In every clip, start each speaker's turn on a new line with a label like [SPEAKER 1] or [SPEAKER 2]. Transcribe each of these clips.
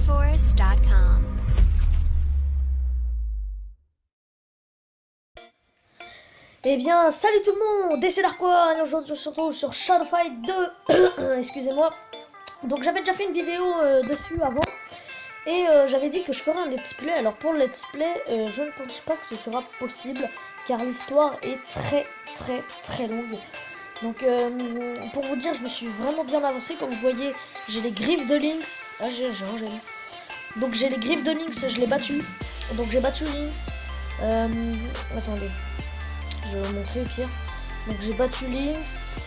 [SPEAKER 1] ShadowForce.com.
[SPEAKER 2] Eh bien, salut tout le monde, c'est Darkwan, et aujourd'hui on se retrouve sur Shadow Fight 2, excusez-moi. Donc j'avais déjà fait une vidéo dessus avant, et j'avais dit que je ferais un let's play. Alors pour le let's play, je ne pense pas que ce sera possible, car l'histoire est très longue. Donc pour vous dire, je me suis vraiment bien avancé. Comme vous voyez, j'ai les griffes de Lynx. Ah, j'ai donc j'ai les griffes de Lynx, je l'ai battu. Donc j'ai battu Lynx. Attendez, je vais vous montrer au pire. Donc j'ai battu Lynx.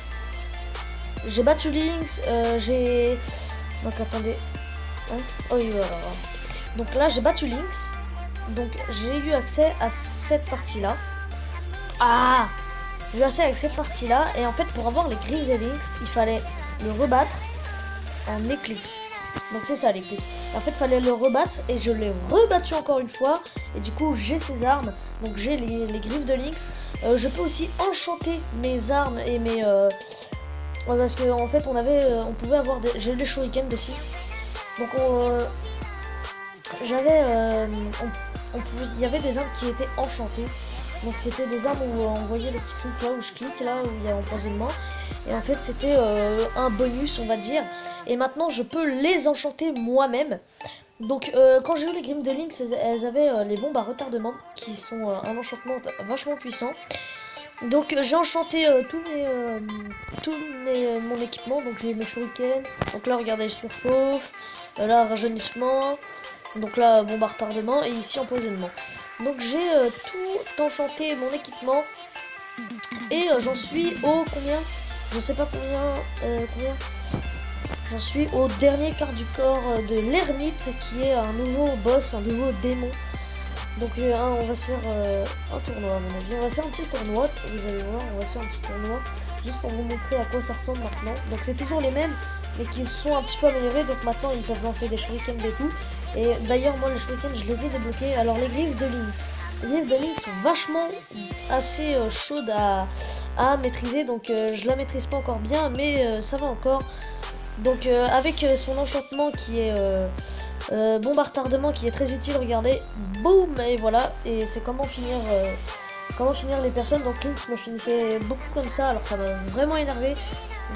[SPEAKER 2] Donc attendez. Hein, oh oui, voilà. Donc là j'ai battu Lynx. Donc j'ai eu accès à cette partie-là. Ah, j'ai eu accès à cette partie-là. Et en fait, pour avoir les griffes de Lynx, il fallait le rebattre en éclipse. Donc c'est ça l'éclipse. En fait, il fallait le rebattre et je l'ai rebattu encore une fois. Et du coup, j'ai ces armes. Donc j'ai les griffes de Lynx. Je peux aussi enchanter mes armes et mes... parce que en fait, on pouvait avoir des... J'ai les shurikens aussi. Donc il y avait des armes qui étaient enchantées. Donc c'était des armes où on voyait le petit truc là où je clique, là où il y a empoisonnement. Et en fait c'était un bonus, on va dire. Et maintenant je peux les enchanter moi-même. Donc quand j'ai eu les griffes de Lynx, elles avaient les bombes à retardement, qui sont un enchantement vachement puissant. Donc j'ai enchanté mon équipement. Donc j'ai mes shurikens. Donc là regardez, surchauffe. Là rajeunissement. Donc là, bombe à retardement et ici empoisonnement. Donc j'ai tout enchanté mon équipement. Et j'en suis au combien? Je sais pas combien. J'en suis au dernier quart du corps de l'ermite, qui est un nouveau boss, un nouveau démon. Donc on va se faire un tournoi à mon avis. On va se faire un petit tournoi, vous allez voir, on va se faire un petit tournoi. Juste pour vous montrer à quoi ça ressemble maintenant. Donc c'est toujours les mêmes, mais qui sont un petit peu améliorés. Donc maintenant ils peuvent lancer des shurikens et tout. Et d'ailleurs moi les shurikens je les ai débloqués. Alors les griffes de Lynx. Les griffes de Lynx sont vachement assez chaudes à maîtriser. Donc je la maîtrise pas encore bien, mais ça va encore. Donc avec son enchantement qui est bombe à retardement, qui est très utile, regardez, boum, et voilà. Et c'est comment finir les personnes. Donc Lynx me finissait beaucoup comme ça, alors ça m'a vraiment énervé,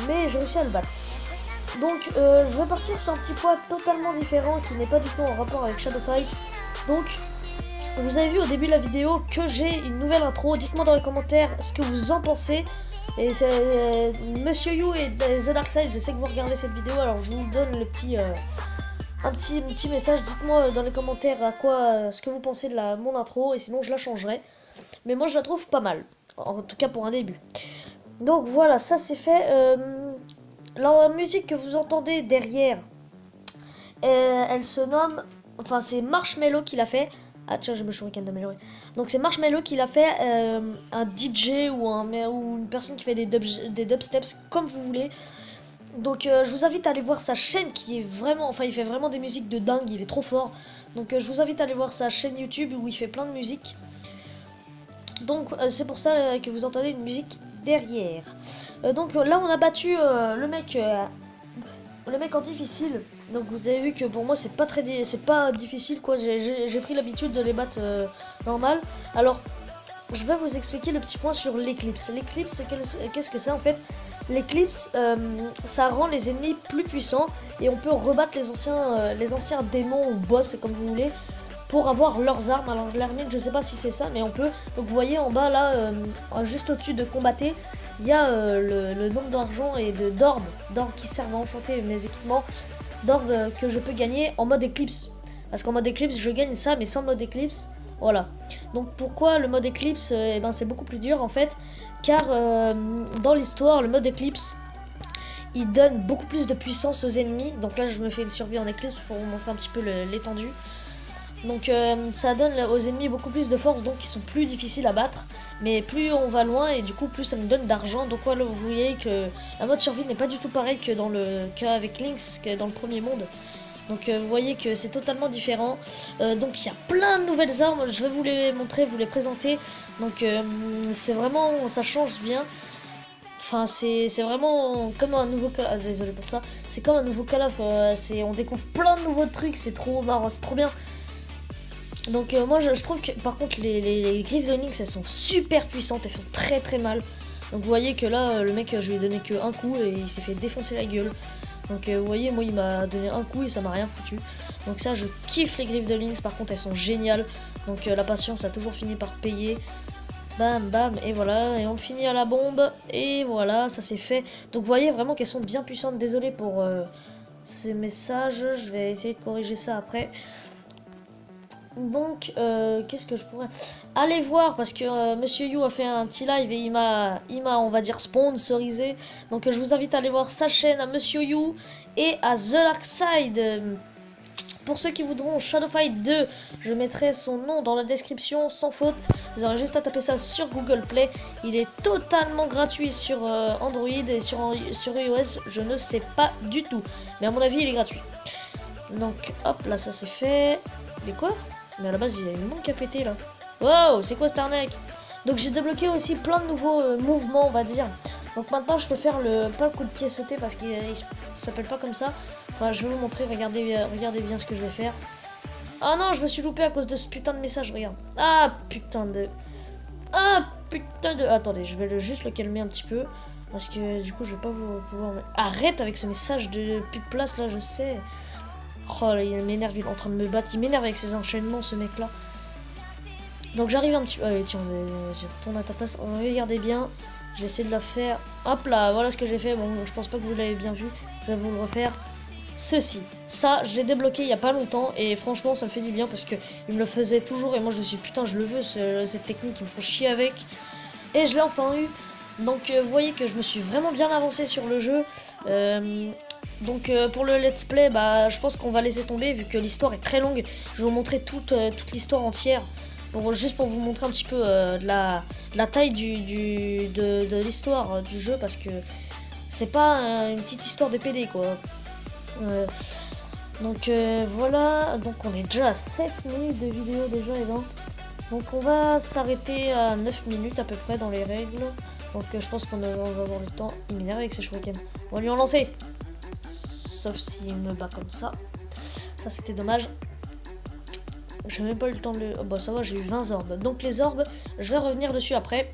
[SPEAKER 2] mais j'ai réussi à le battre. Donc je vais partir sur un petit point totalement différent qui n'est pas du tout en rapport avec Shadow Fight. Donc vous avez vu au début de la vidéo que j'ai une nouvelle intro. Dites-moi dans les commentaires ce que vous en pensez. Et c'est Monsieur You et The Darkside, je sais que vous regardez cette vidéo, alors je vous donne le petit un petit message. Dites-moi dans les commentaires à quoi ce que vous pensez de mon intro, et sinon je la changerai. Mais moi je la trouve pas mal, en tout cas pour un début. Donc voilà, ça c'est fait. La musique que vous entendez derrière, elle se nomme, enfin c'est Marshmello qui l'a fait. Ah tiens, je me suis d'améliorer. Donc c'est Marshmello qui l'a fait, un DJ ou une personne qui fait des dubsteps comme vous voulez. Donc je vous invite à aller voir sa chaîne qui est vraiment, enfin il fait vraiment des musiques de dingue, il est trop fort. Donc je vous invite à aller voir sa chaîne YouTube où il fait plein de musique. Donc c'est pour ça que vous entendez une musique derrière. Donc là on a battu le mec en difficile. Donc vous avez vu que pour moi c'est pas difficile quoi. J'ai pris l'habitude de les battre normal. Alors je vais vous expliquer le petit point sur l'éclipse. L'éclipse, qu'est-ce que c'est en fait? L'éclipse, ça rend les ennemis plus puissants et on peut rebattre les anciens démons ou boss, comme vous voulez, pour avoir leurs armes. Alors l'ermite, je sais pas si c'est ça, mais on peut. Donc vous voyez en bas là, juste au-dessus de combattre, il y a le nombre d'argent et d'orbes qui servent à enchanter mes équipements, d'orbes que je peux gagner en mode éclipse. Parce qu'en mode éclipse, je gagne ça, mais sans mode éclipse. Voilà. Donc pourquoi le mode éclipse? Eh ben c'est beaucoup plus dur en fait, car dans l'histoire le mode éclipse il donne beaucoup plus de puissance aux ennemis. Donc là je me fais une survie en éclipse pour vous montrer un petit peu l'étendue. Donc ça donne aux ennemis beaucoup plus de force, donc ils sont plus difficiles à battre. Mais plus on va loin et du coup plus ça me donne d'argent. Donc voilà, vous voyez que la mode survie n'est pas du tout pareil qu'avec Lynx, que dans le premier monde. Donc vous voyez que c'est totalement différent. Donc il y a plein de nouvelles armes, je vais vous les montrer, vous les présenter. Donc c'est vraiment, ça change bien. Enfin, c'est vraiment comme un nouveau Call of. Ah, désolé pour ça. C'est comme un nouveau Call of. On découvre plein de nouveaux trucs. C'est trop marrant, c'est trop bien. Donc moi je trouve que par contre les griffes de Lynx elles sont super puissantes, elles font très très mal. Donc vous voyez que là le mec je lui ai donné que un coup et il s'est fait défoncer la gueule. Donc vous voyez moi il m'a donné un coup et ça m'a rien foutu. Donc ça je kiffe les griffes de Lynx, par contre elles sont géniales. Donc la patience a toujours fini par payer. Bam bam et voilà, et on finit à la bombe et voilà ça c'est fait. Donc vous voyez vraiment qu'elles sont bien puissantes. Désolé pour ces messages, je vais essayer de corriger ça après. Donc, qu'est-ce que je pourrais aller voir parce que Monsieur You a fait un petit live et il m'a, on va dire, sponsorisé. Donc, je vous invite à aller voir sa chaîne à Monsieur You et à The Dark Side. Pour ceux qui voudront Shadow Fight 2, je mettrai son nom dans la description sans faute. Vous aurez juste à taper ça sur Google Play. Il est totalement gratuit sur Android et sur iOS. Je ne sais pas du tout, mais à mon avis, il est gratuit. Donc, hop, là, ça c'est fait. Mais quoi ? Mais à la base, il y a une manque à péter là. Wow, c'est quoi cette arnaque? Donc j'ai débloqué aussi plein de nouveaux mouvements, on va dire. Donc maintenant, je peux faire pas le coup de pied sauté parce qu'il s'appelle pas comme ça. Enfin, je vais vous montrer, regardez bien ce que je vais faire. Ah non, je me suis loupé à cause de ce putain de message, regarde. Ah putain de... Ah putain de... Attendez, je vais juste le calmer un petit peu. Parce que du coup, je vais pas vous pouvoir... Arrête avec ce message de plus de place là, je sais. Oh là, il m'énerve, il est en train de me battre. Il m'énerve avec ses enchaînements, ce mec là. Donc j'arrive un petit peu. Allez, tiens, je retourne à ta place. Regardez bien. Je vais essayer de la faire. Hop là, voilà ce que j'ai fait. Bon, je pense pas que vous l'avez bien vu. Je vais vous le refaire. Ceci. Ça, je l'ai débloqué il y a pas longtemps. Et franchement, ça me fait du bien parce que il me le faisait toujours. Et moi, je me suis dit, putain, je le veux, cette technique. Il me faut chier avec. Et je l'ai enfin eu. Donc, vous voyez que je me suis vraiment bien avancé sur le jeu. Donc pour le let's play, bah, je pense qu'on va laisser tomber vu que l'histoire est très longue. Je vais vous montrer toute l'histoire entière, juste pour vous montrer un petit peu la taille de l'histoire du jeu, parce que c'est pas une petite histoire de PD quoi. Donc voilà, donc on est déjà à 7 minutes de vidéo déjà les gars. Donc on va s'arrêter à 9 minutes à peu près dans les règles. Donc je pense qu'on va avoir le temps. Il m'énerve avec ses shurikens. On va lui en lancer. Sauf s'il me bat comme ça. Ça c'était dommage. J'ai même pas eu le temps de le... Oh, bah ça va, j'ai eu 20 orbes. Donc les orbes, je vais revenir dessus après.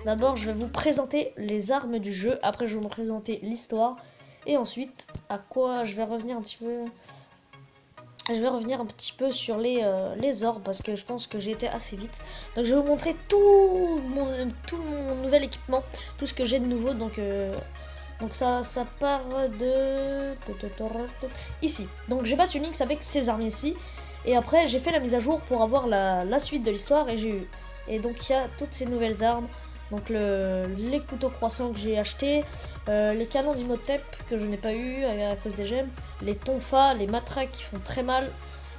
[SPEAKER 2] D'abord je vais vous présenter les armes du jeu. Après je vais vous présenter l'histoire. Et ensuite, à quoi je vais revenir un petit peu... Je vais revenir un petit peu sur les orbes parce que je pense que j'ai été assez vite. Donc je vais vous montrer tout mon nouvel équipement. Tout ce que j'ai de nouveau. Donc ça part de... Ici. Donc j'ai battu Lynx avec ces armes ici. Et après j'ai fait la mise à jour pour avoir la suite de l'histoire. Et donc il y a toutes ces nouvelles armes. Donc les couteaux croissants que j'ai achetés. Les canons d'Imhotep que je n'ai pas eu à cause des gemmes. Les tonfas, les matraques qui font très mal.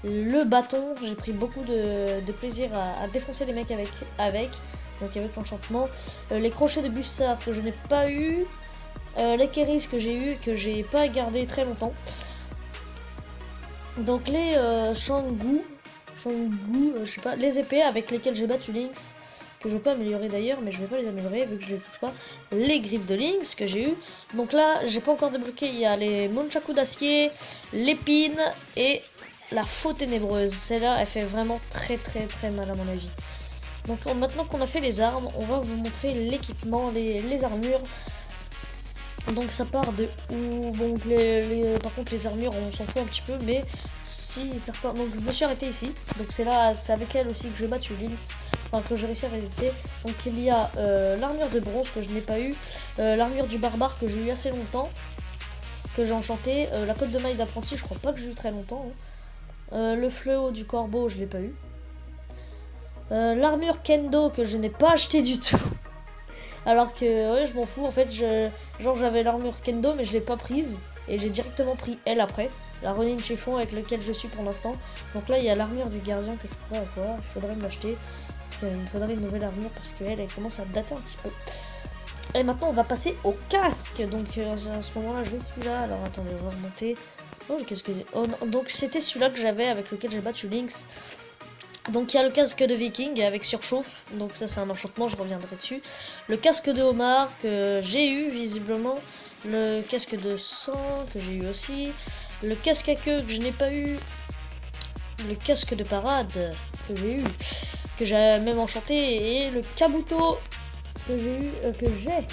[SPEAKER 2] Le bâton, j'ai pris beaucoup de plaisir à défoncer les mecs avec. Donc avec l'enchantement. Les crochets de bussard que je n'ai pas eu. Les kéris que j'ai eu, que j'ai pas gardé très longtemps. Donc les Shangu, je sais pas, les épées avec lesquelles j'ai battu Lynx, que je peux améliorer d'ailleurs, mais je vais pas les améliorer vu que je les touche pas. Les griffes de Lynx que j'ai eu. Donc là, j'ai pas encore débloqué, il y a les Nunchaku d'acier, l'épine et la faux ténébreuse. Celle-là, elle fait vraiment très mal à mon avis. Donc maintenant qu'on a fait les armes, on va vous montrer l'équipement, les armures. Donc ça part de où, bon, par contre les armures on s'en fout un petit peu, mais si certains, donc je me suis arrêté ici, donc c'est avec elle aussi que je bats Lynx, enfin que j'ai réussi à résister. Donc il y a l'armure de bronze que je n'ai pas eu, l'armure du barbare que j'ai eu assez longtemps, que j'ai enchanté, la cotte de maille d'apprenti je crois pas que j'ai eu très longtemps, hein. Le fléau du corbeau je l'ai pas eu, l'armure kendo que je n'ai pas acheté du tout. Alors que ouais, je m'en fous en fait, genre j'avais l'armure kendo mais je l'ai pas prise et j'ai directement pris elle après, la Ronin chiffon avec lequel je suis pour l'instant. Donc là il y a l'armure du gardien que je pourrais avoir, il faudrait me l'acheter, parce qu'il me faudrait une nouvelle armure parce qu'elle commence à dater un petit peu. Et maintenant on va passer au casque, donc à ce moment là je vais celui-là, alors attendez on va remonter. Oh qu'est-ce que... Oh, donc c'était celui-là que j'avais avec lequel j'ai battu Lynx. Donc il y a le casque de viking avec surchauffe, donc ça c'est un enchantement, je reviendrai dessus. Le casque de homard que j'ai eu visiblement, le casque de sang que j'ai eu aussi, le casque à queue que je n'ai pas eu, le casque de parade que j'ai eu, que j'ai même enchanté, et le kabuto que j'ai eu, que j'ai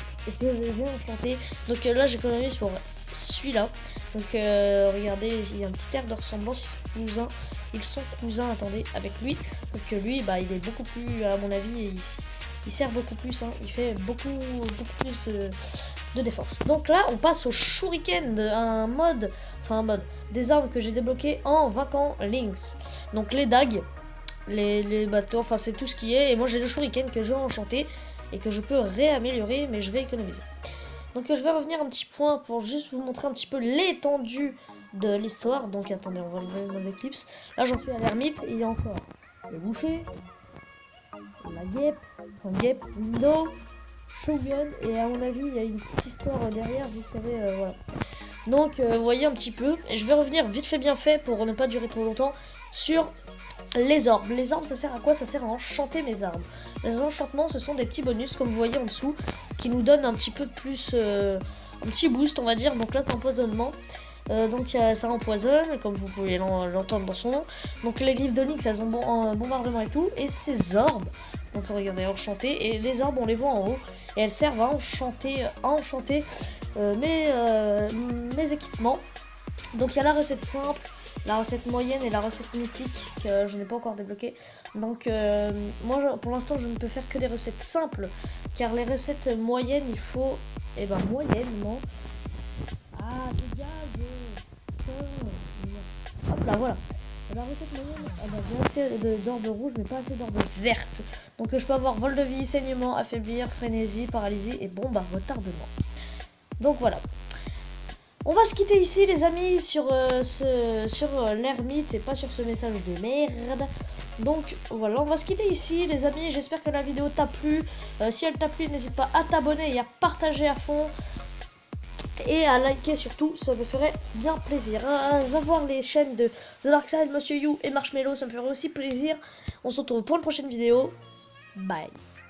[SPEAKER 2] enchanté. Donc là j'économise pour celui-là. Donc regardez, il y a un petit air de ressemblance, ils sont cousins, attendez, avec lui. Sauf que lui, bah, il est beaucoup plus, à mon avis, il sert beaucoup plus, hein. Il fait beaucoup plus de défense. Donc là, on passe au shuriken, un mode, des armes que j'ai débloquées en vainquant Lynx. Donc les dagues, les bateaux, enfin c'est tout ce qui est. Et moi j'ai le shuriken que j'ai enchanté et que je peux réaméliorer, mais je vais économiser. Donc je vais revenir un petit point pour juste vous montrer un petit peu l'étendue de l'histoire. Donc attendez, on va lever le mode Eclipse. Là j'en suis à l'ermite, il y a encore le boucher, la guêpe, Lindo, Shogun, et à mon avis il y a une petite histoire derrière, vous savez, voilà. Donc vous voyez un petit peu, et je vais revenir vite fait bien fait pour ne pas durer trop longtemps sur les orbes. Les orbes, ça sert à quoi? Ça sert à enchanter mes armes. Les enchantements, ce sont des petits bonus, comme vous voyez en dessous, qui nous donnent un petit peu plus, un petit boost, on va dire. Donc là, c'est empoisonnement. Donc ça empoisonne, comme vous pouvez l'entendre dans son nom. Donc les griffes d'Onyx, elles ont un bombardement et tout. Et ces orbes, donc regardez, enchanter. Et les orbes, on les voit en haut. Et elles servent à enchanter mes équipements. Donc il y a la recette simple, la recette moyenne et la recette mythique que je n'ai pas encore débloquée. Donc moi pour l'instant je ne peux faire que des recettes simples, car les recettes moyennes il faut, moyennement, hop là, voilà. La recette moyenne, j'ai assez d'orbe rouge mais pas assez d'orbe verte. Donc je peux avoir vol de vie, saignement, affaiblir, frénésie, paralysie et retardement. Donc voilà. On va se quitter ici les amis sur l'ermite et pas sur ce message de merde. Donc voilà, on va se quitter ici les amis, j'espère que la vidéo t'a plu. Si elle t'a plu, n'hésite pas à t'abonner et à partager à fond. Et à liker surtout, ça me ferait bien plaisir. Va voir les chaînes de The Dark Side, Monsieur You et Marshmello, ça me ferait aussi plaisir. On se retrouve pour une prochaine vidéo. Bye.